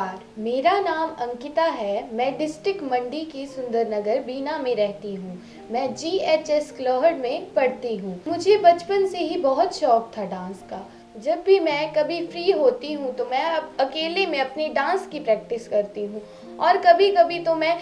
नमस्कार, मेरा नाम अंकिता है। मैं डिस्ट्रिक्ट मंडी की सुंदरनगर बीना में रहती हूँ। मैं GHS क्लोहड़ में पढ़ती हूँ। मुझे बचपन से ही बहुत शौक था डांस का। जब भी मैं कभी फ्री होती हूँ तो मैं अकेले में अपनी डांस की प्रैक्टिस करती हूँ और कभी कभी तो मैं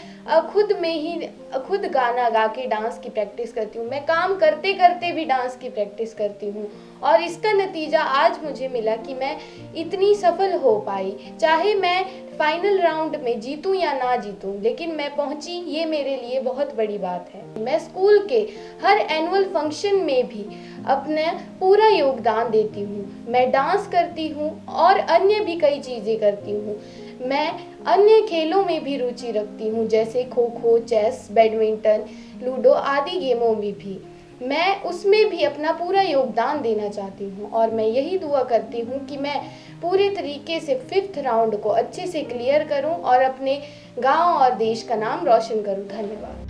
खुद गाना गा के डांस की प्रैक्टिस करती हूँ। मैं काम करते करते भी डांस की प्रैक्टिस करती हूँ और इसका नतीजा आज मुझे मिला कि मैं इतनी सफल हो पाई। चाहे मैं फाइनल राउंड में जीतूं या ना जीतूं, लेकिन मैं पहुंची, ये मेरे लिए बहुत बड़ी बात है। मैं स्कूल के हर एनुअल फंक्शन में भी अपना पूरा योगदान देती हूँ। मैं डांस करती हूँ और अन्य भी कई चीज़ें करती हूँ। मैं अन्य खेलों में भी रुचि रखती हूँ, जैसे kho kho, chess, badminton, ludo आदि गेमों में भी मैं उसमें भी अपना पूरा योगदान देना चाहती हूँ और मैं यही दुआ करती हूँ कि मैं पूरे तरीके से 5th राउंड को अच्छे से क्लियर करूँ और अपने गांव और देश का नाम रोशन करूँ। धन्यवाद।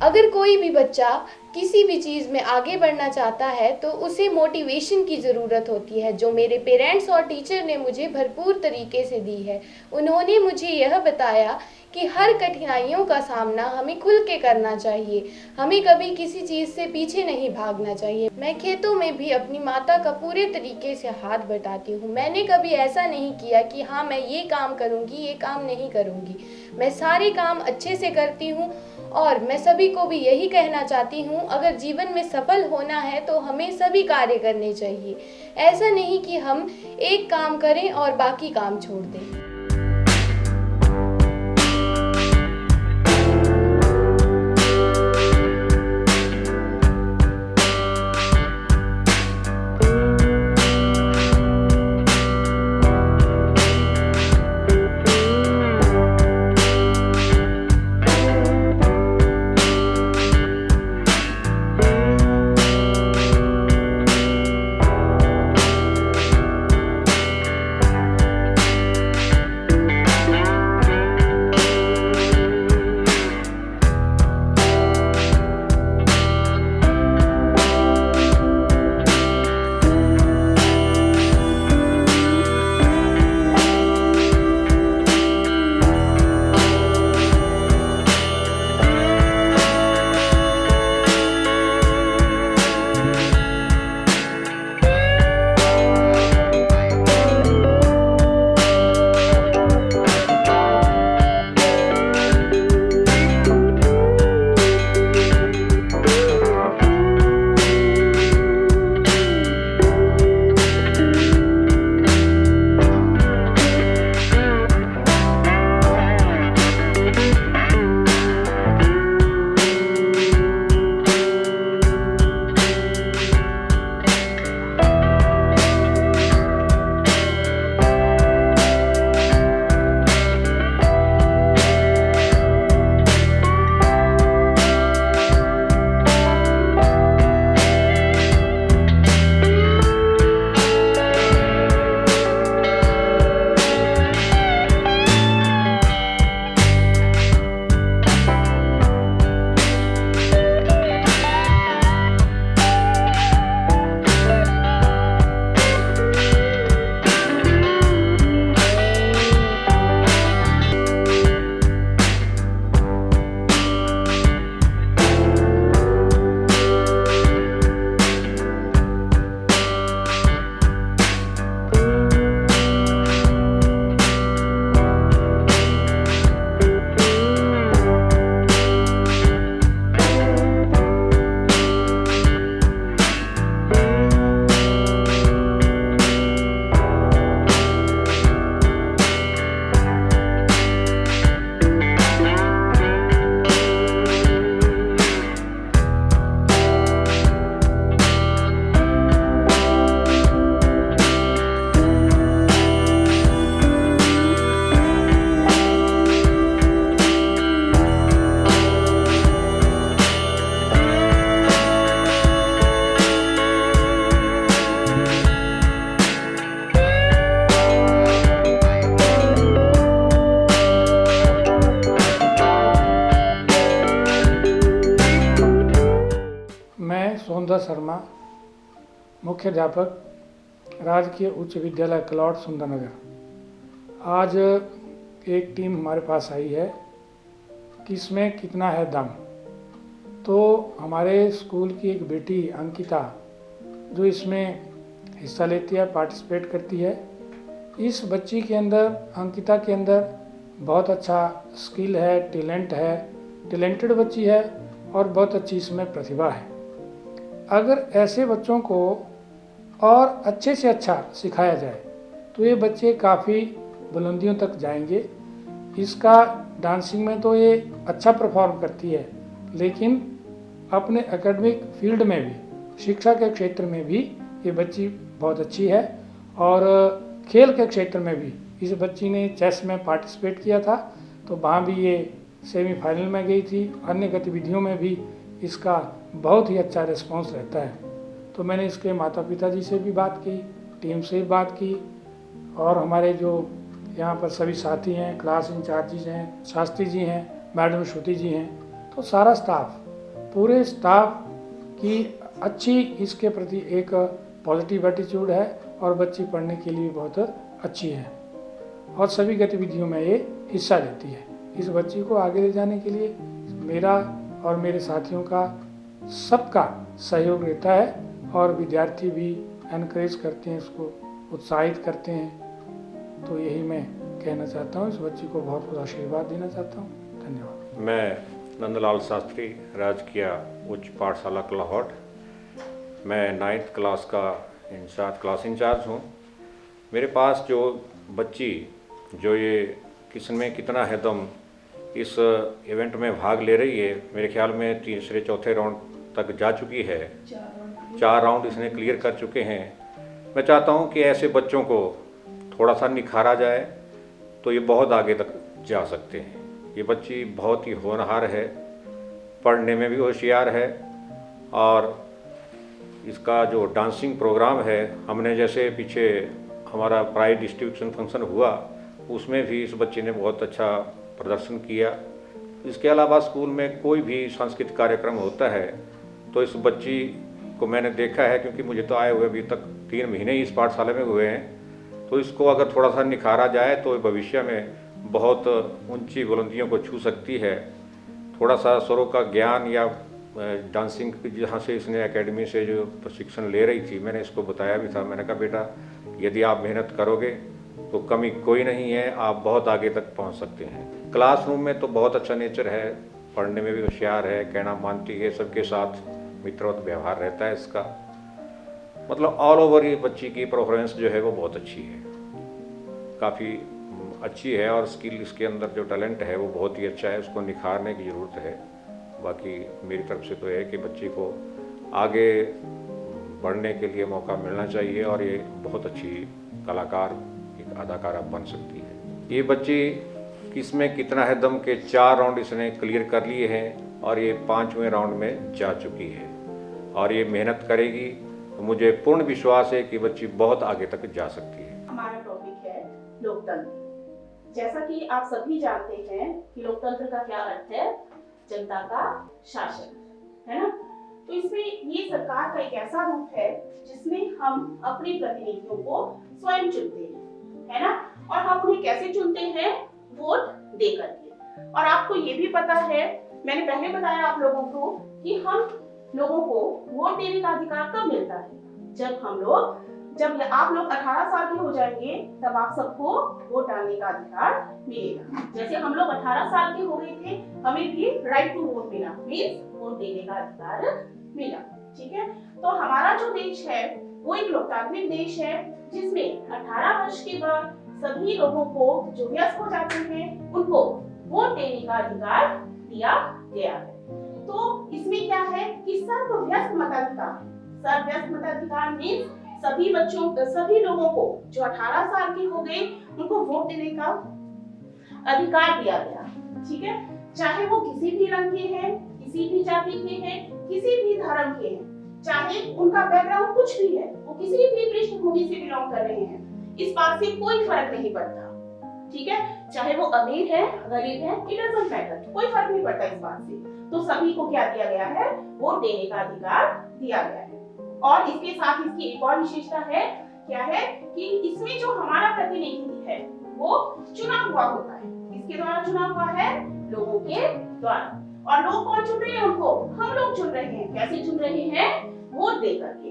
अगर कोई भी बच्चा किसी भी चीज़ में आगे बढ़ना चाहता है तो उसे मोटिवेशन की ज़रूरत होती है, जो मेरे पेरेंट्स और टीचर ने मुझे भरपूर तरीके से दी है। उन्होंने मुझे यह बताया कि हर कठिनाइयों का सामना हमें खुल के करना चाहिए, हमें कभी किसी चीज़ से पीछे नहीं भागना चाहिए। मैं खेतों में भी अपनी माता का पूरे तरीके से हाथ बटाती हूँ। मैंने कभी ऐसा नहीं किया कि हाँ मैं ये काम करूँगी, ये काम नहीं करूँगी। मैं सारे काम अच्छे से करती हूँ और मैं सभी को भी यही कहना चाहती हूँ, अगर जीवन में सफल होना है तो हमें सभी कार्य करने चाहिए। ऐसा नहीं कि हम एक काम करें और बाकी काम छोड़ दें। मुख्य अध्यापक राजकीय उच्च विद्यालय क्लॉट सुंदरनगर। आज एक टीम हमारे पास आई है कि इसमें कितना है दम। तो हमारे स्कूल की एक बेटी अंकिता जो इसमें हिस्सा लेती है, पार्टिसिपेट करती है। इस बच्ची के अंदर, अंकिता के अंदर बहुत अच्छा स्किल है, टैलेंट है, टैलेंटेड बच्ची है और बहुत अच्छी इसमें प्रतिभा है। अगर ऐसे बच्चों को और अच्छे से अच्छा सिखाया जाए तो ये बच्चे काफ़ी बुलंदियों तक जाएंगे। इसका डांसिंग में तो ये अच्छा परफॉर्म करती है, लेकिन अपने एकेडमिक फील्ड में भी, शिक्षा के क्षेत्र में भी ये बच्ची बहुत अच्छी है। और खेल के क्षेत्र में भी इस बच्ची ने चेस में पार्टिसिपेट किया था, तो वहाँ भी ये सेमीफाइनल में गई थी। अन्य गतिविधियों में भी इसका बहुत ही अच्छा रिस्पांस रहता है। तो मैंने इसके माता पिता जी से भी बात की, टीम से भी बात की, और हमारे जो यहाँ पर सभी साथी हैं, क्लास इंचार्जिज हैं, शास्त्री जी हैं, मैडम श्रुति जी हैं, तो सारा स्टाफ, पूरे स्टाफ की अच्छी इसके प्रति एक पॉजिटिव एटीट्यूड है और बच्ची पढ़ने के लिए बहुत अच्छी है और सभी गतिविधियों में ये हिस्सा लेती है। इस बच्ची को आगे ले जाने के लिए मेरा और मेरे साथियों का सबका सहयोग रहता है और विद्यार्थी भी एनकरेज करते हैं, इसको उत्साहित करते हैं। तो यही मैं कहना चाहता हूँ, इस बच्ची को बहुत बहुत आशीर्वाद देना चाहता हूँ। धन्यवाद। मैं नंदलाल शास्त्री, राजकीय उच्च पाठशाला क्लाहट। मैं 9th क्लास का क्लास इंचार्ज हूँ। मेरे पास जो बच्ची जो ये किसमें कितना है दम इस इवेंट में भाग ले रही है, मेरे ख्याल में तीसरे चौथे राउंड तक जा चुकी है। 4 राउंड इसने क्लियर कर चुके हैं। मैं चाहता हूँ कि ऐसे बच्चों को थोड़ा सा निखारा जाए तो ये बहुत आगे तक जा सकते हैं। ये बच्ची बहुत ही होनहार है, पढ़ने में भी होशियार है और इसका जो डांसिंग प्रोग्राम है, हमने जैसे पीछे हमारा प्राइज डिस्ट्रीब्यूशन फंक्शन हुआ उसमें भी इस बच्चे ने बहुत अच्छा प्रदर्शन किया। इसके अलावा स्कूल में कोई भी सांस्कृतिक कार्यक्रम होता है तो इस बच्ची को मैंने देखा है, क्योंकि मुझे तो आए हुए अभी तक 3 महीने ही इस पाठशाला में हुए हैं। तो इसको अगर थोड़ा सा निखारा जाए तो भविष्य में बहुत ऊंची बुलंदियों को छू सकती है। थोड़ा सा स्वरों का ज्ञान या डांसिंग जहाँ से इसने एकेडमी से जो प्रशिक्षण ले रही थी, मैंने इसको बताया भी था। मैंने कहा बेटा यदि आप मेहनत करोगे तो कमी कोई नहीं है, आप बहुत आगे तक पहुँच सकते हैं। क्लासरूम में तो बहुत अच्छा नेचर है, पढ़ने में भी होशियार है, कहना मानती है, सबके साथ मित्रवत व्यवहार रहता है इसका। मतलब ऑल ओवर ये बच्ची की परफॉर्मेंस जो है वो बहुत अच्छी है, काफ़ी अच्छी है और स्किल इसके अंदर जो टैलेंट है वो बहुत ही अच्छा है, उसको निखारने की ज़रूरत है। बाकी मेरी तरफ से तो है कि बच्ची को आगे बढ़ने के लिए मौका मिलना चाहिए और ये बहुत अच्छी कलाकार, एक अदाकारा बन सकती है। ये बच्ची किसमें कितना है दम के 4 राउंड इसने क्लियर कर लिए हैं और ये 5वें राउंड में जा चुकी है और ये मेहनत करेगी तो मुझे पूर्ण विश्वास है कि बच्ची बहुत आगे तक जा सकती है। हमारा टॉपिक है लोकतंत्र। जैसा कि आप सभी जानते हैं कि लोकतंत्र का क्या अर्थ है, जनता का शासन, है ना। तो इसमें ये सरकार का एक ऐसा रूप है जिसमें हम अपने प्रतिनिधियों को स्वयं चुनते हैं, है ना। और हम उन्हें कैसे चुनते हैं? वोट दे करके। और आपको ये भी पता है, मैंने पहले बताया आप लोगों को कि हम लोगों को वोट देने का अधिकार कब मिलता है? जब आप लोग 18 साल के हो जाएंगे तब आप सबको वोट डालने का अधिकार मिलेगा। जैसे हम लोग 18 साल के हो गए थे, हमें भी राइट टू वोट मिला, मींस वोट देने का अधिकार मिला। ठीक है, तो हमारा जो देश है वो एक लोकतांत्रिक देश है जिसमें 18 वर्ष के बाद सभी लोगों को जो वयस्क हो जाते हैं उनको वोट देने का अधिकार दिया गया है। तो इसमें क्या है कि सर्वव्यस्क मताधिकार मींस सभी लोगों को जो 18 साल के हो गए उनको वोट देने का अधिकार दिया गया। ठीक है, चाहे वो किसी भी रंग के हैं, किसी भी जाति के हैं, किसी भी धर्म के हैं, चाहे उनका बैकग्राउंड कुछ भी है, वो किसी भी पृष्ठभूमि से बिलोंग कर रहे हैं, इस बात से कोई फर्क नहीं पड़ता। ठीक है, चाहे वो अमीर है, गरीब है, इट डजंट मैटर, कोई फर्क नहीं पड़ता इस बात से। तो सभी को क्या दिया गया है? वोट देने का अधिकार दिया गया है। और इसके साथ इसकी एक और विशेषता है, क्या है कि इसमें जो हमारा प्रतिनिधि है वो चुना हुआ होता है। इसके द्वारा चुना हुआ है, लोगों के द्वारा। और लोग कौन चुन रहे हैं उनको? हम लोग चुन रहे हैं। कैसे चुन रहे हैं? वोट दे करके।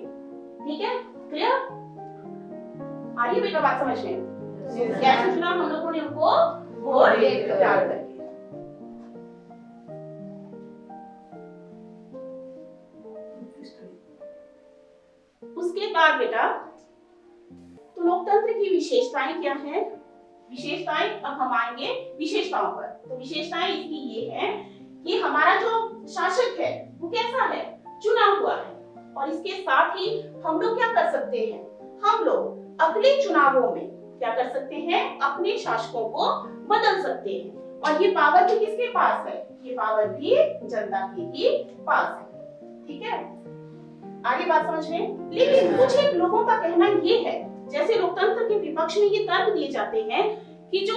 ठीक है, क्लियर? आ रही है बेटा बात समझ में? कैसे चुना हम लोगों ने उनको? वोट डाल करके। उसके बाद बेटा तो लोकतंत्र की विशेषताएं क्या है? विशेषताएं, अब हम आएंगे विशेषताओं पर। तो विशेषताएं इसकी ये है कि हमारा जो शासक है वो कैसा है? चुना हुआ है। और इसके साथ ही हम लोग क्या कर सकते हैं? हम लोग अगले चुनावों में क्या कर सकते हैं? अपने शासकों को बदल सकते हैं। और ये पावर भी किसके पास है? ये पावर भी जनता के ही पास है। ठीक है, आगे बात समझ में? लेकिन कुछ एक लोगों का कहना ये है, जैसे लोकतंत्र के विपक्ष में ये तर्क दिए जाते हैं कि जो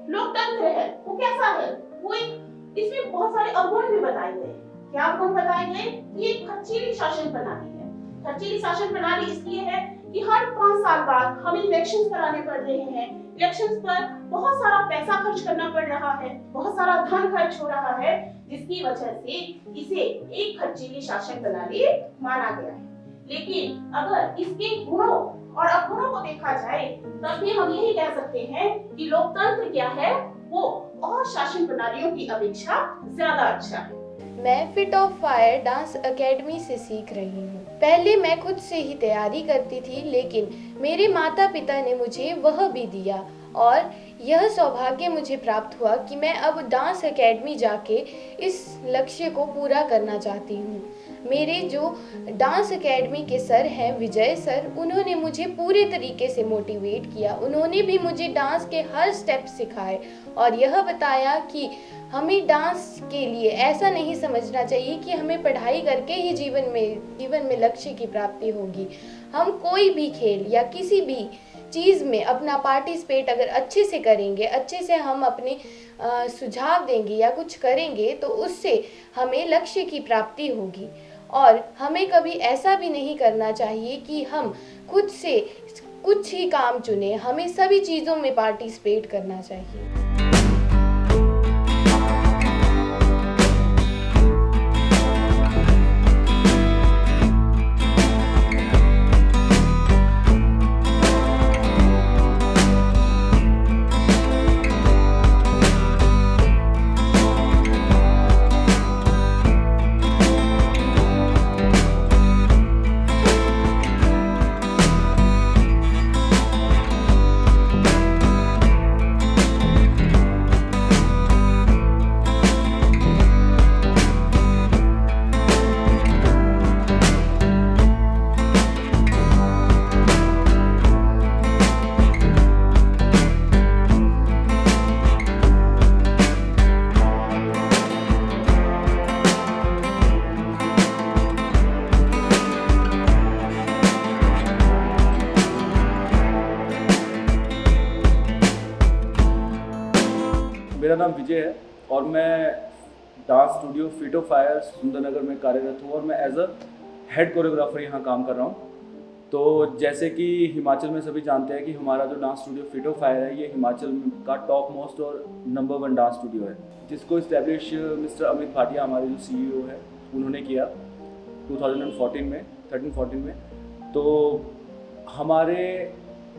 लोकतंत्र है वो कैसा है? वो एक, इसमें बहुत सारे अवगुण भी बताए गए। क्या अवगुण बताए गए? ये खर्चीली शासन प्रणाली है। खर्चीली शासन प्रणाली इसलिए है कि हर 5 साल बाद हमें इलेक्शंस कराने पड़ रहे हैं। इलेक्शंस पर बहुत सारा पैसा खर्च करना पड़ रहा है, बहुत सारा धन खर्च हो रहा है, जिसकी वजह से इसे एक खर्चीली शासन प्रणाली माना गया है। लेकिन अगर इसके गुणों और अवगुणों को देखा जाए तब भी हम यही कह सकते हैं कि लोकतंत्र क्या है? वो और शासन प्रणालियों की अपेक्षा ज्यादा अच्छा है। मैं fit of fire dance academy से सीख रही हूँ। पहले मैं खुद से ही तैयारी करती थी, लेकिन मेरे माता पिता ने मुझे वह भी दिया और यह सौभाग्य मुझे प्राप्त हुआ कि मैं अब डांस एकेडमी जाके इस लक्ष्य को पूरा करना चाहती हूँ। मेरे जो डांस एकेडमी के सर हैं, विजय सर, उन्होंने मुझे पूरे तरीके से मोटिवेट किया। उन्होंने भी मुझे डांस के हर स्टेप सिखाए और यह बताया कि हमें डांस के लिए ऐसा नहीं समझना चाहिए कि हमें पढ़ाई करके ही जीवन में लक्ष्य की प्राप्ति होगी। हम कोई भी खेल या किसी भी चीज़ में अपना पार्टिसिपेट अगर अच्छे से करेंगे, अच्छे से हम अपने सुझाव देंगे या कुछ करेंगे तो उससे हमें लक्ष्य की प्राप्ति होगी। और हमें कभी ऐसा भी नहीं करना चाहिए कि हम खुद से कुछ ही काम चुने, हमें सभी चीज़ों में पार्टिसिपेट करना चाहिए। मेरा नाम विजय है और मैं dance studio fit of fire Sundernagar में कार्यरत हूँ और मैं एज अ हेड कोरियोग्राफर यहाँ काम कर रहा हूँ। तो जैसे कि हिमाचल में सभी जानते हैं कि हमारा जो dance studio fit of fire है ये हिमाचल का टॉप मोस्ट और नंबर 1 डांस स्टूडियो है, जिसको इस्टेब्लिश मिस्टर अमित भाटिया हमारे जो CEO है उन्होंने किया 2014 में। तो हमारे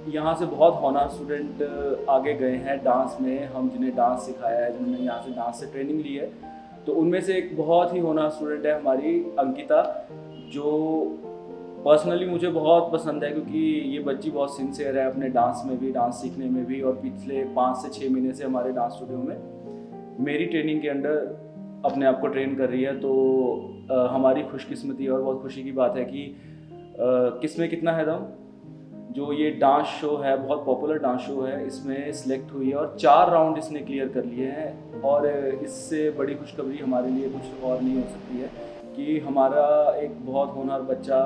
यहाँ से बहुत होनहार स्टूडेंट आगे गए हैं डांस में, हम जिन्हें डांस सिखाया है, जिन्होंने यहाँ से डांस से ट्रेनिंग ली है। तो उनमें से एक बहुत ही होनहार स्टूडेंट है हमारी अंकिता, जो पर्सनली मुझे बहुत पसंद है क्योंकि ये बच्ची बहुत सिंसियर है अपने डांस में भी, डांस सीखने में भी, और पिछले 5 से 6 महीने से हमारे डांस स्टूडियो में मेरी ट्रेनिंग के अंडर अपने आप को ट्रेन कर रही है। तो हमारी खुशकिस्मती और बहुत खुशी की बात है कि किसमें कितना है दम, जो ये डांस शो है बहुत पॉपुलर डांस शो है, इसमें सिलेक्ट हुई है और 4 राउंड इसने क्लियर कर लिए हैं। और इससे बड़ी खुशखबरी हमारे लिए कुछ और नहीं हो सकती है कि हमारा एक बहुत होनहार बच्चा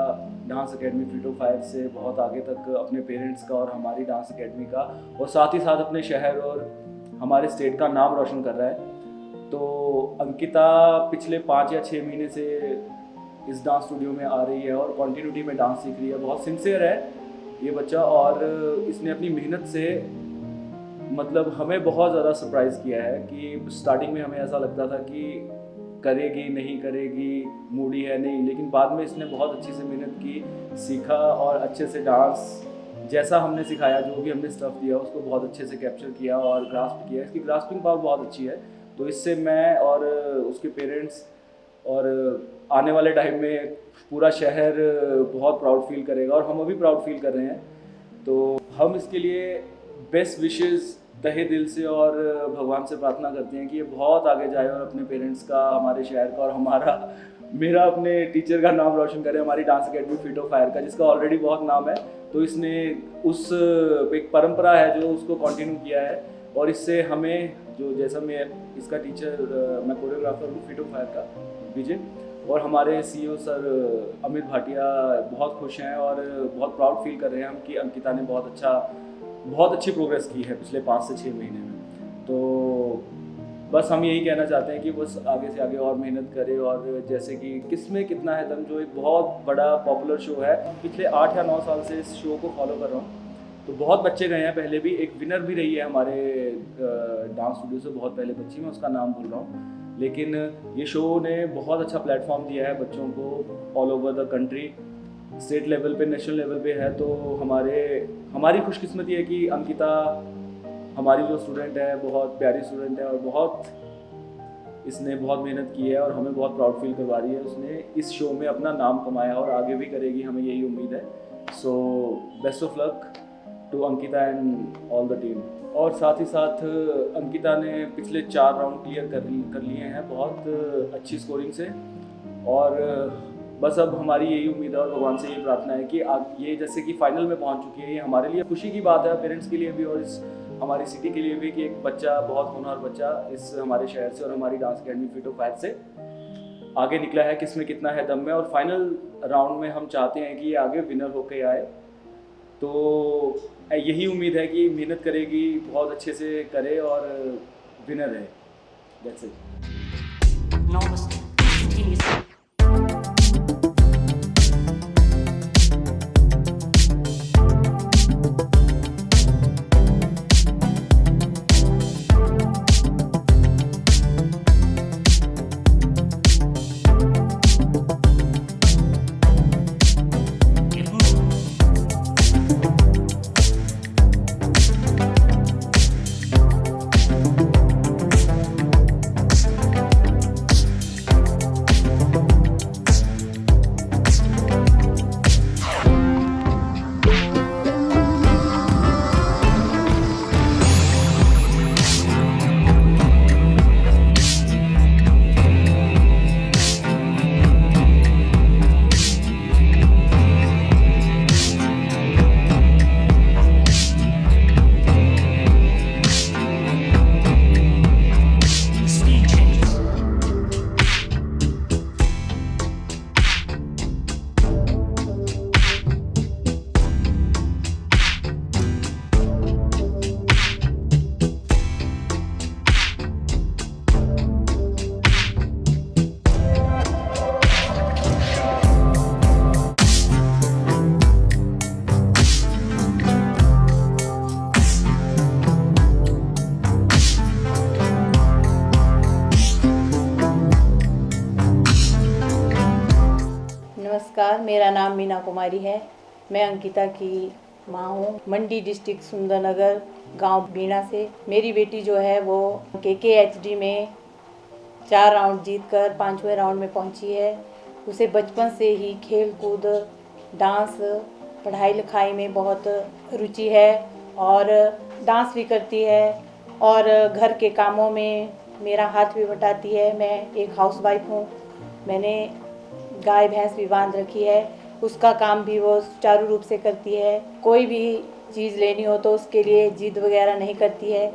dance academy fit of fire से बहुत आगे तक अपने पेरेंट्स का और हमारी डांस एकेडमी का और साथ ही साथ अपने शहर और हमारे स्टेट का नाम रोशन कर रहा है। तो अंकिता पिछले 5 या 6 महीने से इस डांस स्टूडियो में आ रही है और कॉन्टिन्यूटी में डांस सीख रही है। बहुत सिंसियर है ये बच्चा और इसने अपनी मेहनत से मतलब हमें बहुत ज़्यादा सरप्राइज़ किया है कि स्टार्टिंग में हमें ऐसा लगता था कि करेगी नहीं करेगी, मूडी है नहीं, लेकिन बाद में इसने बहुत अच्छे से मेहनत की, सीखा और अच्छे से डांस जैसा हमने सिखाया, जो भी हमने स्टफ दिया उसको बहुत अच्छे से कैप्चर किया और ग्रास्प किया। इसकी ग्रास्पिंग पावर बहुत अच्छी है। तो इससे मैं और उसके पेरेंट्स और आने वाले टाइम में पूरा शहर बहुत प्राउड फील करेगा और हम अभी प्राउड फील कर रहे हैं। तो हम इसके लिए बेस्ट विशेस तहे दिल से और भगवान से प्रार्थना करते हैं कि ये बहुत आगे जाए और अपने पेरेंट्स का, हमारे शहर का और मेरा अपने टीचर का नाम रोशन करे, हमारी dance academy feet of fire का, जिसका ऑलरेडी बहुत नाम है। तो इसने उस एक परंपरा है जो उसको कंटिन्यू किया है और इससे हमें जो जैसा मैं इसका टीचर, मैं कोरियोग्राफर हूँ फीट ऑफ फायर का विजय, और हमारे सीईओ सर अमित भाटिया बहुत खुश हैं और बहुत प्राउड फील कर रहे हैं हम कि अंकिता ने बहुत अच्छी प्रोग्रेस की है पिछले 5 से 6 महीने में। तो बस हम यही कहना चाहते हैं कि बस आगे से आगे और मेहनत करे और जैसे कि किसमें कितना है दम, जो एक बहुत बड़ा पॉपुलर शो है, पिछले 8 या 9 साल से इस शो को फॉलो कर रहा हूँ। तो बहुत बच्चे गए हैं, पहले भी एक विनर भी रही है हमारे डांस स्टूडियो से बहुत पहले बच्ची, मैं उसका नाम भूल रहा हूँ, लेकिन ये शो ने बहुत अच्छा प्लेटफॉर्म दिया है बच्चों को all over the country, state level पे, नेशनल लेवल पे है। तो हमारी खुशकिस्मती है कि अंकिता हमारी जो स्टूडेंट है बहुत प्यारी स्टूडेंट है और इसने बहुत मेहनत की है और हमें बहुत प्राउड फील करवा रही है। उसने इस शो में अपना नाम कमाया और आगे भी करेगी, हमें यही उम्मीद है। So best of luck to Ankita and all the team. और साथ ही साथ अंकिता ने पिछले 4 राउंड क्लियर कर लिए हैं बहुत अच्छी स्कोरिंग से और बस अब हमारी यही उम्मीद है और भगवान से यही प्रार्थना है कि ये जैसे कि फाइनल में पहुंच चुकी है, ये हमारे लिए खुशी की बात है, पेरेंट्स के लिए भी और इस हमारी सिटी के लिए भी कि एक बच्चा, बहुत होनहार बच्चा इस हमारे शहर से और हमारी dance academy feet of fire से आगे निकला है, किसमें कितना है दम में। और फाइनल राउंड में हम चाहते हैं कि ये आगे विनर होके आए। तो यही उम्मीद है कि मेहनत करेगी, बहुत अच्छे से करे और विनर है। That's it. नमस्कार, मेरा नाम मीना कुमारी है। मैं अंकिता की माँ हूँ। मंडी डिस्ट्रिक्ट सुंदरनगर गांव बीना से। मेरी बेटी जो है वो KKHD में 4 राउंड जीतकर 5वें राउंड में पहुँची है। उसे बचपन से ही खेल कूद, डांस, पढ़ाई लिखाई में बहुत रुचि है और डांस भी करती है और घर के कामों में मेरा हाथ भी बटाती है। मैं एक हाउसवाइफ हूँ। मैंने गाय भैंस भी बांध रखी है, उसका काम भी वो सुचारू रूप से करती है। कोई भी चीज़ लेनी हो तो उसके लिए जिद वगैरह नहीं करती है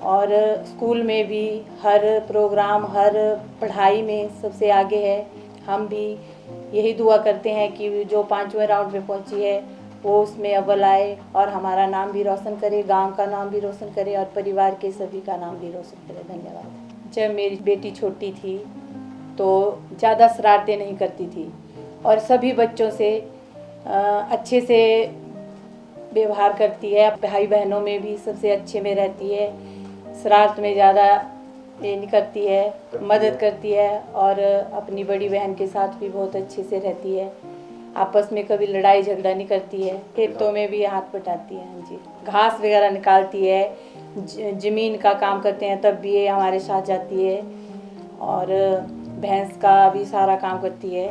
और स्कूल में भी हर प्रोग्राम, हर पढ़ाई में सबसे आगे है। हम भी यही दुआ करते हैं कि जो 5वें राउंड में पहुंची है वो उसमें अव्वल आए और हमारा नाम भी रोशन करे, गांव का नाम भी रोशन करे और परिवार के सभी का नाम भी रोशन करे। धन्यवाद। जब मेरी बेटी छोटी थी तो ज़्यादा शरारतें नहीं करती थी और सभी बच्चों से अच्छे से व्यवहार करती है। भाई बहनों में भी सबसे अच्छे में रहती है, शरारत में ज़्यादा ये नहीं करती है, मदद करती है और अपनी बड़ी बहन के साथ भी बहुत अच्छे से रहती है। आपस में कभी लड़ाई झगड़ा नहीं करती है। खेतों में भी हाथ बटाती है। हाँ जी, घास वगैरह निकालती है, ज़मीन का काम करते हैं तब भी ये हमारे साथ जाती है और भैंस का भी सारा काम करती है।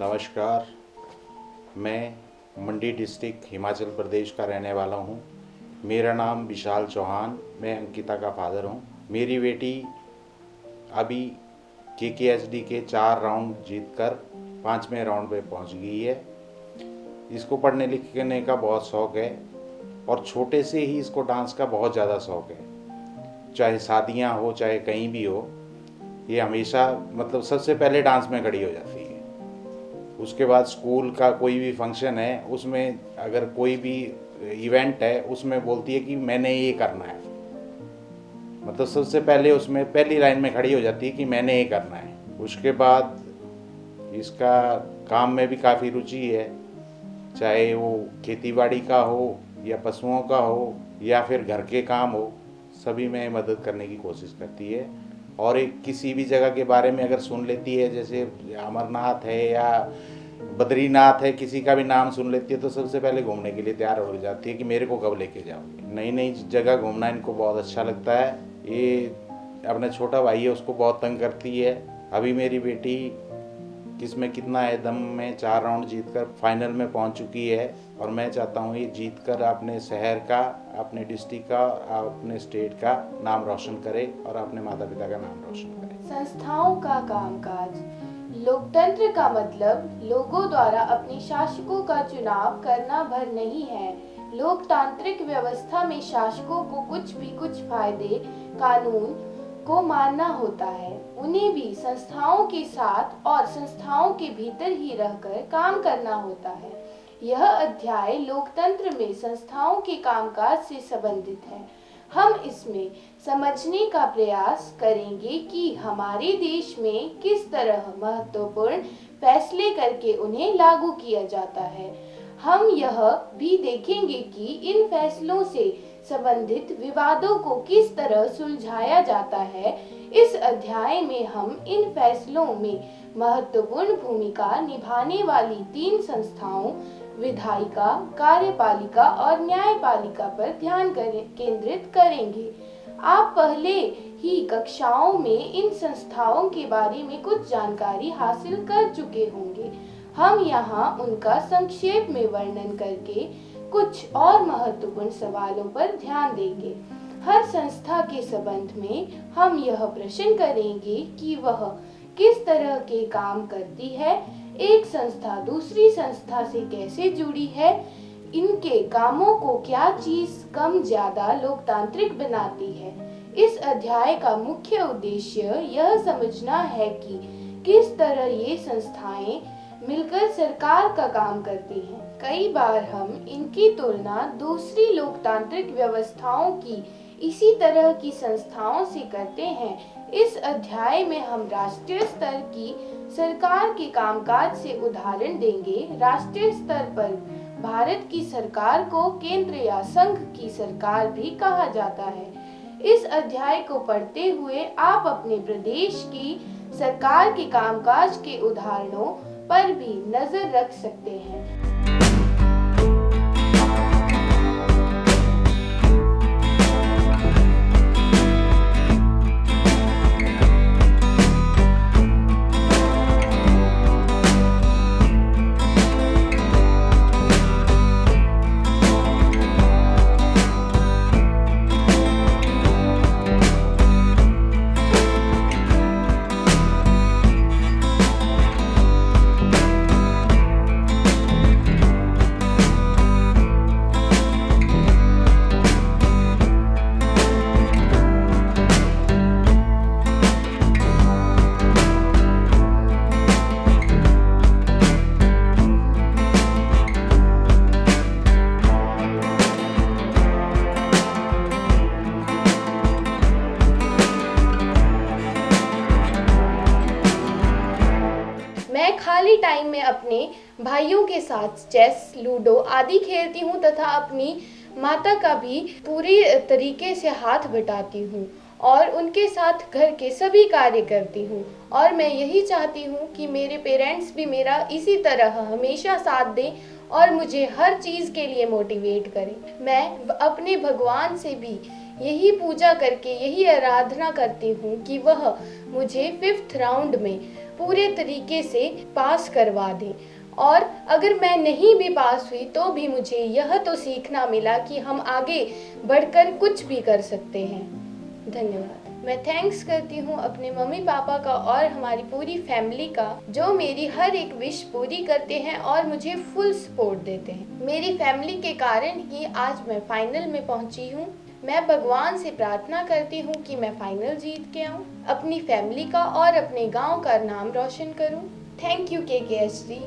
नमस्कार, मैं मंडी डिस्ट्रिक्ट हिमाचल प्रदेश का रहने वाला हूँ। मेरा नाम विशाल चौहान, मैं अंकिता का फादर हूँ। मेरी बेटी अभी KKHD के 4 राउंड जीतकर 5वें राउंड पे पहुँच गई है। इसको पढ़ने लिखने का बहुत शौक़ है और छोटे से ही इसको डांस का बहुत ज़्यादा शौक़ है। चाहे शादियाँ हो चाहे कहीं भी हो, ये हमेशा मतलब सबसे पहले डांस में खड़ी हो जाती है। उसके बाद स्कूल का कोई भी फंक्शन है, उसमें अगर कोई भी इवेंट है उसमें बोलती है कि मैंने ये करना है। मतलब सबसे पहले उसमें पहली लाइन में खड़ी हो जाती है कि मैंने ये करना है। उसके बाद इसका काम में भी काफ़ी रुचि है, चाहे वो खेतीबाड़ी का हो या पशुओं का हो या फिर घर के काम हो, सभी में मदद करने की कोशिश करती है। और एक किसी भी जगह के बारे में अगर सुन लेती है, जैसे अमरनाथ है या बद्रीनाथ है, किसी का भी नाम सुन लेती है तो सबसे पहले घूमने के लिए तैयार हो जाती है कि मेरे को कब लेके जाओगे। नई नई जगह घूमना इनको बहुत अच्छा लगता है। ये अपना छोटा भाई है, उसको बहुत तंग करती है अभी मेरी बेटी किसमें कितना है दम में 4 राउंड जीतकर फाइनल में पहुंच चुकी है और मैं चाहता हूं ये जीतकर अपने शहर का, अपने डिस्ट्रिक्ट का, अपने स्टेट का नाम रोशन करे और अपने माता पिता का नाम रोशन करे। संस्थाओं का कामकाज। लोकतंत्र का मतलब लोगों द्वारा अपने शासकों का चुनाव करना भर नहीं है। लोकतांत्रिक व्यवस्था में शासकों को कुछ फायदे कानून को मानना होता है। उन्हें भी संस्थाओं के साथ और संस्थाओं के भीतर ही रहकर काम करना होता है। यह अध्याय लोकतंत्र में संस्थाओं के कामकाज से संबंधित है। हम इसमें समझने का प्रयास करेंगे कि हमारे देश में किस तरह महत्वपूर्ण फैसले करके उन्हें लागू किया जाता है। हम यह भी देखेंगे कि इन फैसलों से संबंधित विवादों को किस तरह सुलझाया जाता है। इस अध्याय में हम इन फैसलों में महत्वपूर्ण भूमिका निभाने वाली 3 संस्थाओं विधायिका, कार्यपालिका और न्यायपालिका पर ध्यान केंद्रित करेंगे। आप पहले ही कक्षाओं में इन संस्थाओं के बारे में कुछ जानकारी हासिल कर चुके होंगे। हम यहाँ उनका संक्षेप में वर्णन करके कुछ और महत्वपूर्ण सवालों पर ध्यान देंगे। हर संस्था के संबंध में हम यह प्रश्न करेंगे कि वह किस तरह के काम करती है, एक संस्था दूसरी संस्था से कैसे जुड़ी है, इनके कामों को क्या चीज कम ज्यादा लोकतांत्रिक बनाती है। इस अध्याय का मुख्य उद्देश्य यह समझना है कि किस तरह ये संस्थाएं मिलकर सरकार का काम करती हैं। कई बार हम इनकी तुलना दूसरी लोकतांत्रिक व्यवस्थाओं की इसी तरह की संस्थाओं से करते हैं। इस अध्याय में हम राष्ट्रीय स्तर की सरकार के कामकाज से उदाहरण देंगे। राष्ट्रीय स्तर पर भारत की सरकार को केंद्र या संघ की सरकार भी कहा जाता है। इस अध्याय को पढ़ते हुए आप अपने प्रदेश की सरकार के कामकाज के उदाहरणों पर भी नजर रख सकते हैं। खाली टाइम में अपने भाइयों के साथ चेस, लूडो आदि खेलती हूँ तथा अपनी माता का भी पूरी तरीके से हाथ बटाती हूँ और उनके साथ घर के सभी कार्य करती हूँ। और मैं यही चाहती हूँ कि मेरे पेरेंट्स भी मेरा इसी तरह हमेशा साथ दें और मुझे हर चीज़ के लिए मोटिवेट करें। मैं अपने भगवान से भी यही पूजा करके यही आराधना करती हूँ कि वह मुझे 5th राउंड में पूरे तरीके से पास करवा दें। और अगर मैं नहीं भी पास हुई तो भी मुझे यह तो सीखना मिला कि हम आगे बढ़कर कुछ भी कर सकते हैं। धन्यवाद। मैं थैंक्स करती हूँ अपने मम्मी पापा का और हमारी पूरी फैमिली का, जो मेरी हर एक विश पूरी करते हैं और मुझे फुल सपोर्ट देते हैं। मेरी फैमिली के कारण ही आज मैं फाइनल में पहुँची हूँ। मैं भगवान से प्रार्थना करती हूँ कि मैं फाइनल जीत के आऊँ, अपनी फैमिली का और अपने गांव का नाम रोशन करूँ। Thank you KKHD।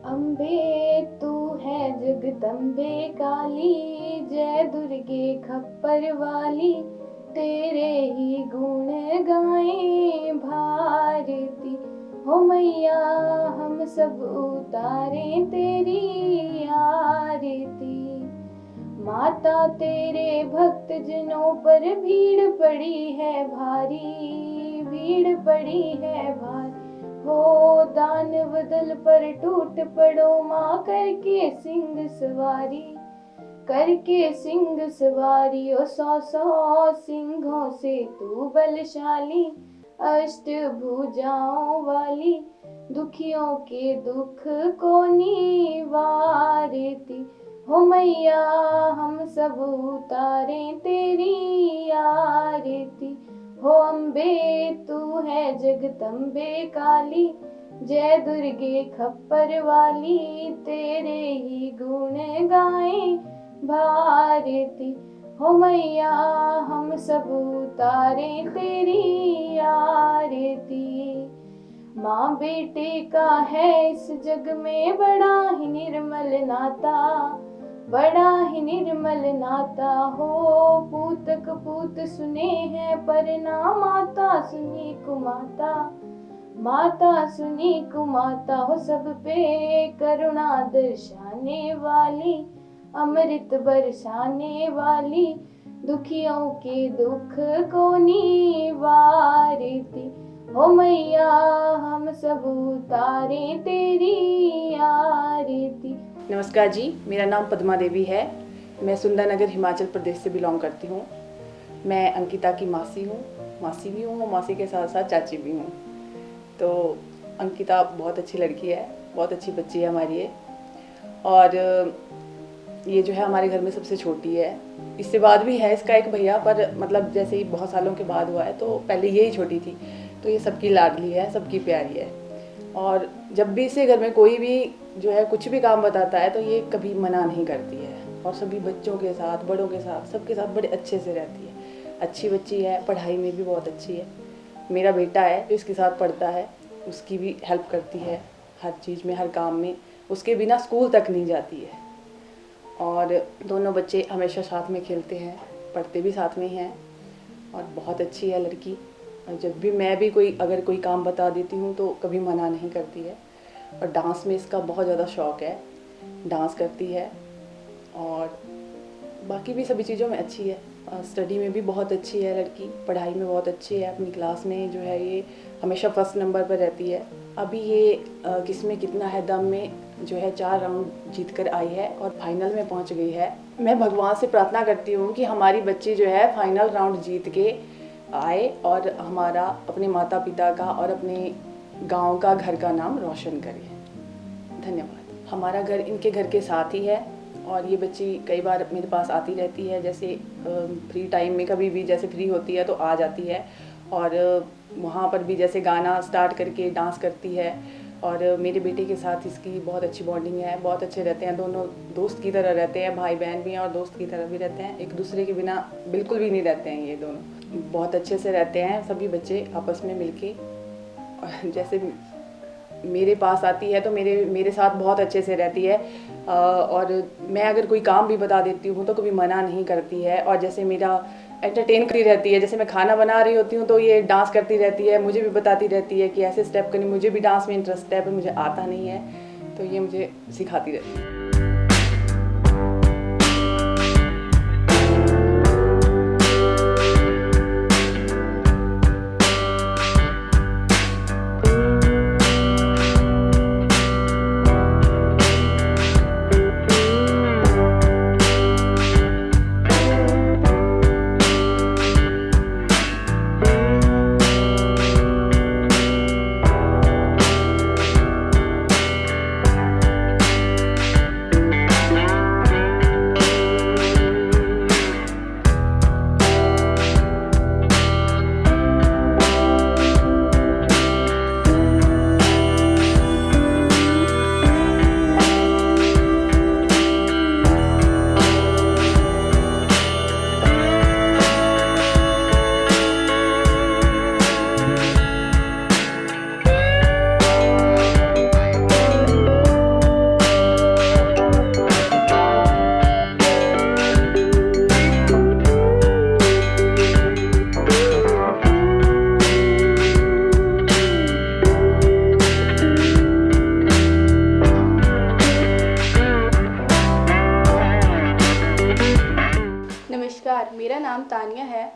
अम्बे तू है जगदम्बे काली, जय दुर्गे खप्पर वाली, तेरे ही गुण गाएं भारती। हो मैया हम सब उतारें तेरी आरती। माता तेरे भक्त जनों पर भीड़ पड़ी है भारी, भीड़ पड़ी है भारी। हो दानव दल पर टूट पड़ो माँ करके सिंह सवारी, करके सिंह सवारी। ओ 100 सिंहों से तू बलशाली, अष्ट भुजाओं वाली, दुखियों के दुख को निवारती। हो मैया हम सब उतारें तेरी आरती। हो अम्बे तू है जगदम्बे काली, जय दुर्गे खप्पर वाली, तेरे ही गुण गाएं भारती। हो मैया हम सब उतारें तेरी आरती। माँ बेटे का है इस जग में बड़ा ही निर्मल नाता, बड़ा ही निर्मल नाता। हो पूतक पूत सुने हैं पर ना माता सुनी कुमाता, माता सुनी कुमाता। हो सब पे करुणा दर्शाने वाली, अमृत बरसाने वाली, दुखियों के दुख को निवारती। हो मैया हम सब उतारें तेरी आरती। नमस्कार जी, मेरा नाम पद्मा देवी है। मैं सुंदरनगर हिमाचल प्रदेश से बिलोंग करती हूँ। मैं अंकिता की मासी हूँ, मासी भी हूँ और मासी के साथ साथ चाची भी हूँ। तो अंकिता बहुत अच्छी लड़की है, बहुत अच्छी बच्ची है हमारी ये। और ये जो है हमारे घर में सबसे छोटी है। इससे बाद भी है इसका एक भैया, पर मतलब जैसे ही बहुत सालों के बाद हुआ है, तो पहले यही छोटी थी। तो ये सबकी लाडली है, सबकी प्यारी है। और जब भी इसे घर में कोई भी जो है कुछ भी काम बताता है तो ये कभी मना नहीं करती है, और सभी बच्चों के साथ, बड़ों के साथ, सबके साथ बड़े अच्छे से रहती है। अच्छी बच्ची है, पढ़ाई में भी बहुत अच्छी है। मेरा बेटा है जो इसके साथ पढ़ता है, उसकी भी हेल्प करती है हर चीज़ में, हर काम में। उसके बिना स्कूल तक नहीं जाती है। और दोनों बच्चे हमेशा साथ में खेलते हैं, पढ़ते भी साथ में ही हैं, और बहुत अच्छी है लड़की। और जब भी मैं भी अगर कोई काम बता देती हूँ तो कभी मना नहीं करती है। और डांस में इसका बहुत ज़्यादा शौक़ है, डांस करती है, और बाकी भी सभी चीज़ों में अच्छी है। स्टडी में भी बहुत अच्छी है लड़की, पढ़ाई में बहुत अच्छी है। अपनी क्लास में जो है ये हमेशा फर्स्ट नंबर पर रहती है। अभी ये किसमें कितना है दम में जो है 4 राउंड जीत कर आई है और फाइनल में पहुंच गई है। मैं भगवान से प्रार्थना करती हूँ कि हमारी बच्ची जो है फाइनल राउंड जीत के आए और हमारा, अपने माता पिता का और अपने गांव का, घर का नाम रोशन करे। धन्यवाद। हमारा घर इनके घर के साथ ही है, और ये बच्ची कई बार मेरे पास आती रहती है। जैसे फ्री टाइम में कभी भी जैसे फ्री होती है तो आ जाती है, और वहाँ पर भी जैसे गाना स्टार्ट करके डांस करती है। और मेरे बेटे के साथ इसकी बहुत अच्छी बॉन्डिंग है, बहुत अच्छे रहते हैं, दोनों दोस्त की तरह रहते हैं, भाई बहन भी हैं और दोस्त की तरह भी रहते हैं। एक दूसरे के बिना बिल्कुल भी नहीं रहते हैं ये दोनों, बहुत अच्छे से रहते हैं सभी बच्चे आपस में मिलके। जैसे मेरे पास आती है तो मेरे साथ बहुत अच्छे से रहती है, और मैं अगर कोई काम भी बता देती हूँ तो कभी मना नहीं करती है। और जैसे मेरा एंटरटेन करती रहती है, जैसे मैं खाना बना रही होती हूँ तो ये डांस करती रहती है, मुझे भी बताती रहती है कि ऐसे स्टेप करनी। मुझे भी डांस में इंटरेस्ट है पर मुझे आता नहीं है, तो ये मुझे सिखाती रहती है।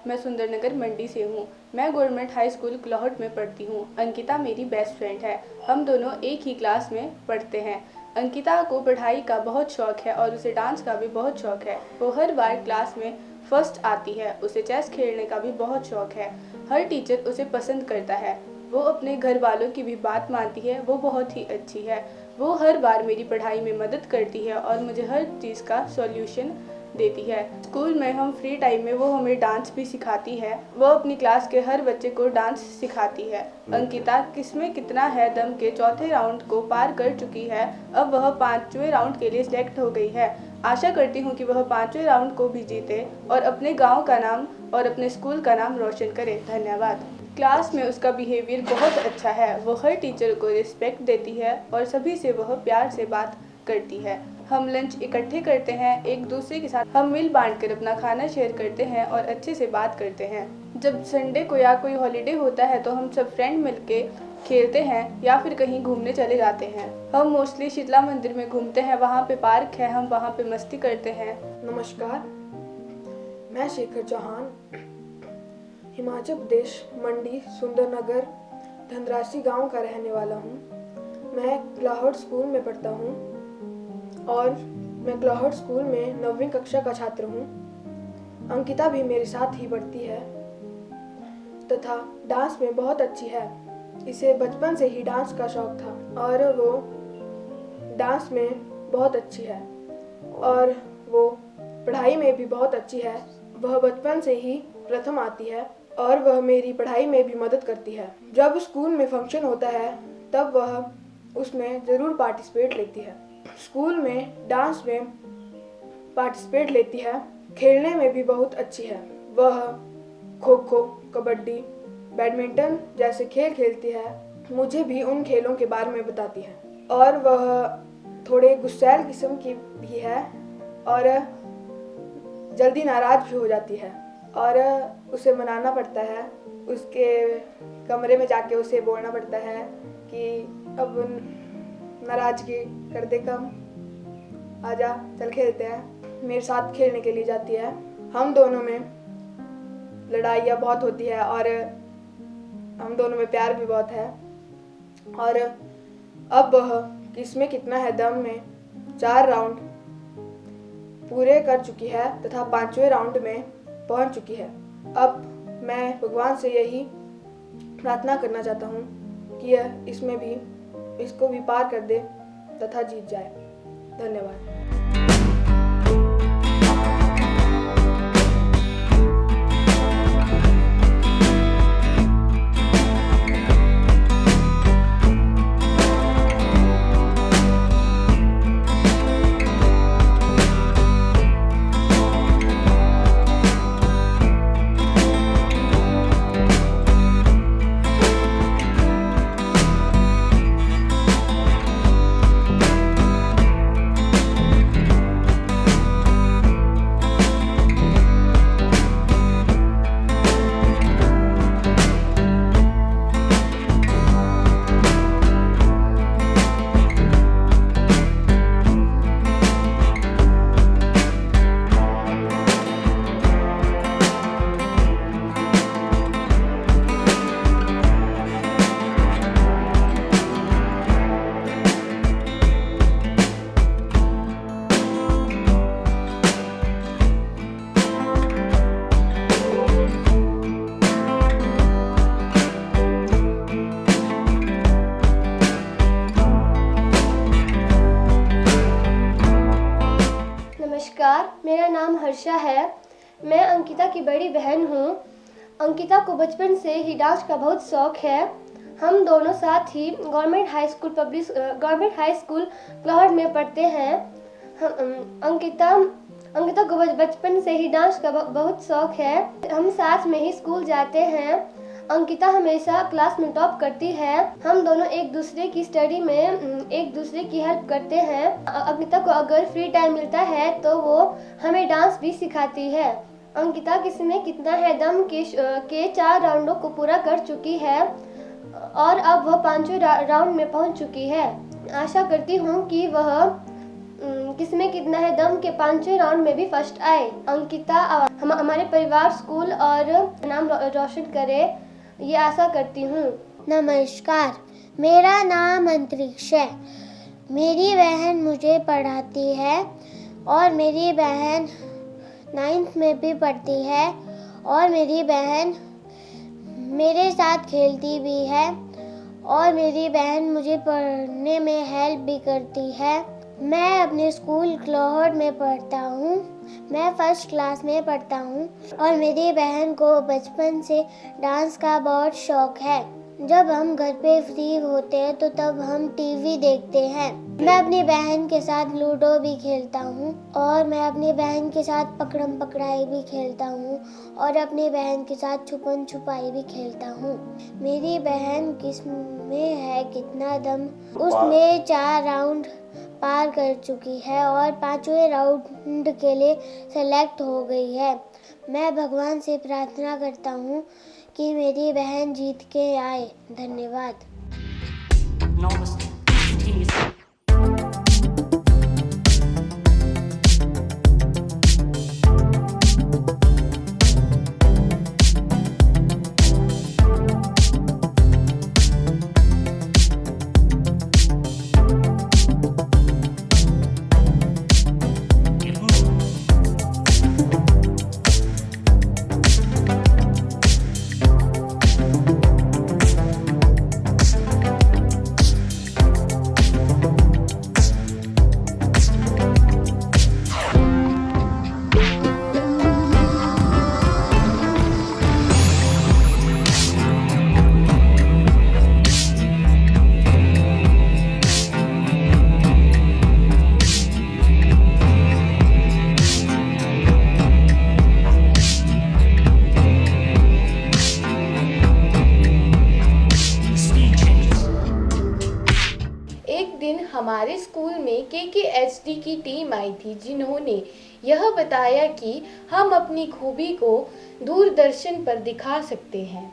मैं सुंदरनगर मंडी से हूँ। मैं गवर्नमेंट हाई स्कूल क्लाहट में पढ़ती हूँ। अंकिता मेरी बेस्ट फ्रेंड है। हम दोनों एक ही क्लास में पढ़ते हैं। अंकिता को पढ़ाई का बहुत शौक़ है और उसे डांस का भी बहुत शौक़ है। वो हर बार क्लास में फर्स्ट आती है। उसे चेस खेलने का भी बहुत शौक़ है। हर टीचर उसे पसंद करता है। वो अपने घर वालों की भी बात मानती है। वो बहुत ही अच्छी है। वो हर बार मेरी पढ़ाई में मदद करती है और मुझे हर चीज़ का सॉल्यूशन देती है। स्कूल में हम फ्री टाइम में वो हमें डांस भी सिखाती है। वो अपनी क्लास के हर बच्चे को डांस सिखाती है। अंकिता किसमें कितना है दम के चौथे राउंड को पार कर चुकी है। अब वह 5वें राउंड के लिए सिलेक्ट हो गई है। आशा करती हूँ कि वह 5वें राउंड को भी जीते और अपने गांव का नाम और अपने स्कूल का नाम रोशन करे। धन्यवाद। क्लास में उसका बिहेवियर बहुत अच्छा है। वो हर टीचर को रिस्पेक्ट देती है और सभी से वह प्यार से बात करती है। हम लंच इकट्ठे करते हैं एक दूसरे के साथ। हम मिल बांट कर अपना खाना शेयर करते हैं और अच्छे से बात करते हैं। जब संडे को या कोई हॉलीडे होता है तो हम सब फ्रेंड मिलके खेलते हैं या फिर कहीं घूमने चले जाते हैं। हम मोस्टली शीतला मंदिर में घूमते हैं। वहाँ पे पार्क है, हम वहाँ पे मस्ती करते हैं। नमस्कार, मैं शेखर चौहान हिमाचल प्रदेश मंडी सुंदरनगर धनराशि गांव का रहने वाला हूं। मैं क्लाहट स्कूल में पढ़ता हूं और मैं क्लाहट स्कूल में 9वीं कक्षा का छात्र हूं। अंकिता भी मेरे साथ ही पढ़ती है तथा डांस में बहुत अच्छी है। इसे बचपन से ही डांस का शौक था और वो डांस में बहुत अच्छी है और वो पढ़ाई में भी बहुत अच्छी है। वह बचपन से ही प्रथम आती है और वह मेरी पढ़ाई में भी मदद करती है। जब स्कूल में फंक्शन होता है तब वह उसमें ज़रूर पार्टिसिपेट लेती है। स्कूल में डांस में पार्टिसिपेट लेती है। खेलने में भी बहुत अच्छी है। वह खो खो, कबड्डी, बैडमिंटन जैसे खेल खेलती है। मुझे भी उन खेलों के बारे में बताती है और वह थोड़े गुस्सैल किस्म की भी है और जल्दी नाराज़ भी हो जाती है और उसे मनाना पड़ता है। उसके कमरे में जाके उसे बोलना पड़ता है कि अब नाराज़गी कर दे कम, आजा चल खेलते हैं। मेरे साथ खेलने के लिए जाती है। हम दोनों में लड़ाइयाँ बहुत होती है और हम दोनों में प्यार भी बहुत है। और अब वह किसमें कितना है दम में 4 राउंड पूरे कर चुकी है तथा 5वें राउंड में पहुंच चुकी है। अब मैं भगवान से यही प्रार्थना करना चाहता हूं कि यह इसको भी पार कर दे तथा जीत जाए। धन्यवाद। नमस्कार, मेरा नाम हर्षा है। मैं अंकिता की बड़ी बहन हूँ। अंकिता को बचपन से ही डांस का बहुत शौक़ है। हम दोनों साथ ही गवर्नमेंट हाई स्कूल क्लाहट में पढ़ते हैं। अंकिता को बचपन से ही डांस का बहुत शौक़ है। हम साथ में ही स्कूल जाते हैं। अंकिता हमेशा क्लास में टॉप करती है। हम दोनों एक दूसरे की स्टडी में एक दूसरे की हेल्प करते हैं। अंकिता को अगर फ्री टाइम मिलता है तो वो हमें डांस भी सिखाती है। अंकिता किसमें कितना है दम के 4 राउंडों को पूरा कर चुकी है और अब वह 5वें राउंड में पहुंच चुकी है। आशा करती हूं कि वह किसमें कितना है दम के 5वें राउंड में भी फर्स्ट आए। अंकिता हमारे परिवार, स्कूल और नाम रोशन करे, ये आशा करती हूँ। नमस्कार, मेरा नाम अंतरिक्ष है। मेरी बहन मुझे पढ़ाती है और मेरी बहन 9th में भी पढ़ती है और मेरी बहन मेरे साथ खेलती भी है और मेरी बहन मुझे पढ़ने में हेल्प भी करती है। मैं अपने स्कूल क्लोहट में पढ़ता हूँ। मैं फर्स्ट क्लास में पढ़ता हूँ और मेरी बहन को बचपन से डांस का बहुत शौक है। जब हम घर पे फ्री होते हैं तो तब हम टीवी देखते हैं। मैं अपनी बहन के साथ लूडो भी खेलता हूँ और मैं अपनी बहन के साथ पकड़म पकड़ाई भी खेलता हूँ और अपनी बहन के साथ छुपन छुपाई भी खेलता हूँ। मेरी बहन किसमें है कितना दम, उसने 4 राउंड पार कर चुकी है और 5वें राउंड के लिए सेलेक्ट हो गई है। मैं भगवान से प्रार्थना करता हूँ कि मेरी बहन जीत के आए। धन्यवाद। हमारे स्कूल में KKHD की टीम आई थी, जिन्होंने यह बताया कि हम अपनी खूबी को दूरदर्शन पर दिखा सकते हैं।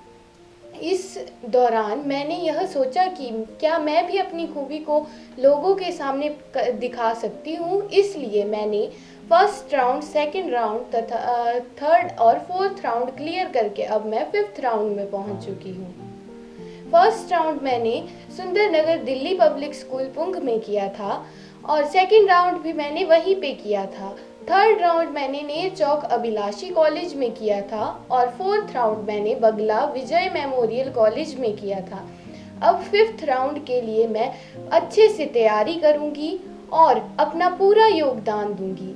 इस दौरान मैंने यह सोचा कि क्या मैं भी अपनी खूबी को लोगों के सामने दिखा सकती हूँ। इसलिए मैंने फर्स्ट राउंड, सेकंड राउंड तथा थर्ड और फोर्थ राउंड क्लियर करके अब मैं 5th राउंड में पहुँच चुकी हूँ। फर्स्ट राउंड मैंने सुंदरनगर दिल्ली पब्लिक स्कूल पुंग में किया था और सेकंड राउंड भी मैंने वहीं पे किया था। थर्ड राउंड मैंने नेर चौक अभिलाषी कॉलेज में किया था और फोर्थ राउंड मैंने बगला विजय मेमोरियल कॉलेज में किया था। अब 5th राउंड के लिए मैं अच्छे से तैयारी करूँगी और अपना पूरा योगदान दूँगी।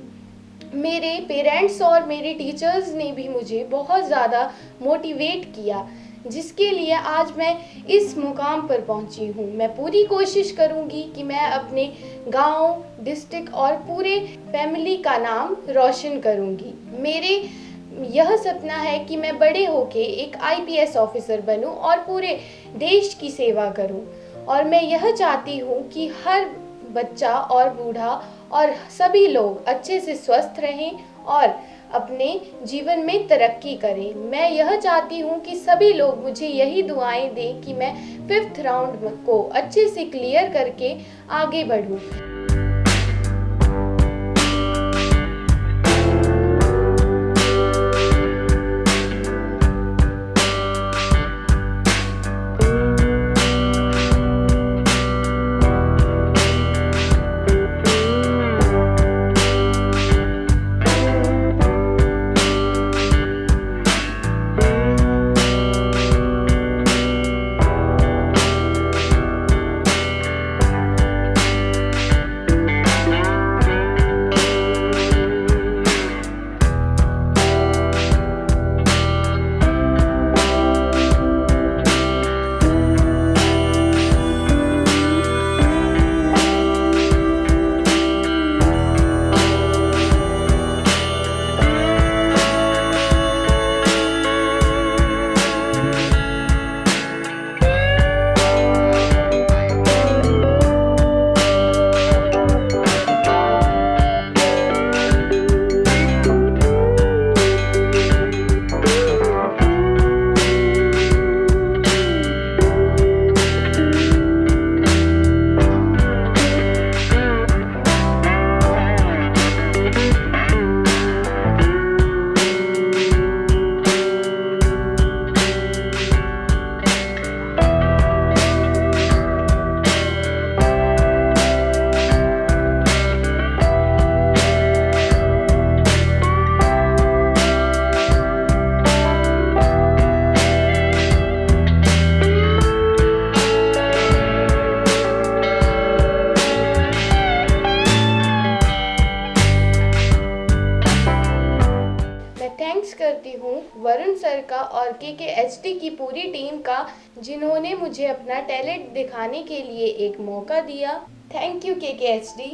मेरे पेरेंट्स और मेरे टीचर्स ने भी मुझे बहुत ज़्यादा मोटिवेट किया, जिसके लिए आज मैं इस मुकाम पर पहुंची हूं। मैं पूरी कोशिश करूंगी कि मैं अपने गांव, डिस्ट्रिक्ट और पूरे फैमिली का नाम रोशन करूंगी। मेरे यह सपना है कि मैं बड़े होके एक IPS ऑफिसर बनूं और पूरे देश की सेवा करूं। और मैं यह चाहती हूं कि हर बच्चा और बूढ़ा और सभी लोग अच्छे से स्वस्थ रहें और अपने जीवन में तरक्की करें। मैं यह चाहती हूँ कि सभी लोग मुझे यही दुआएं दें कि मैं 5th राउंड को अच्छे से क्लियर करके आगे बढ़ूँ। थैंक्स करती हूँ वरुण सर का और KKHD की पूरी टीम का, जिन्होंने मुझे अपना टैलेंट दिखाने के लिए एक मौका दिया। Thank you KKHD।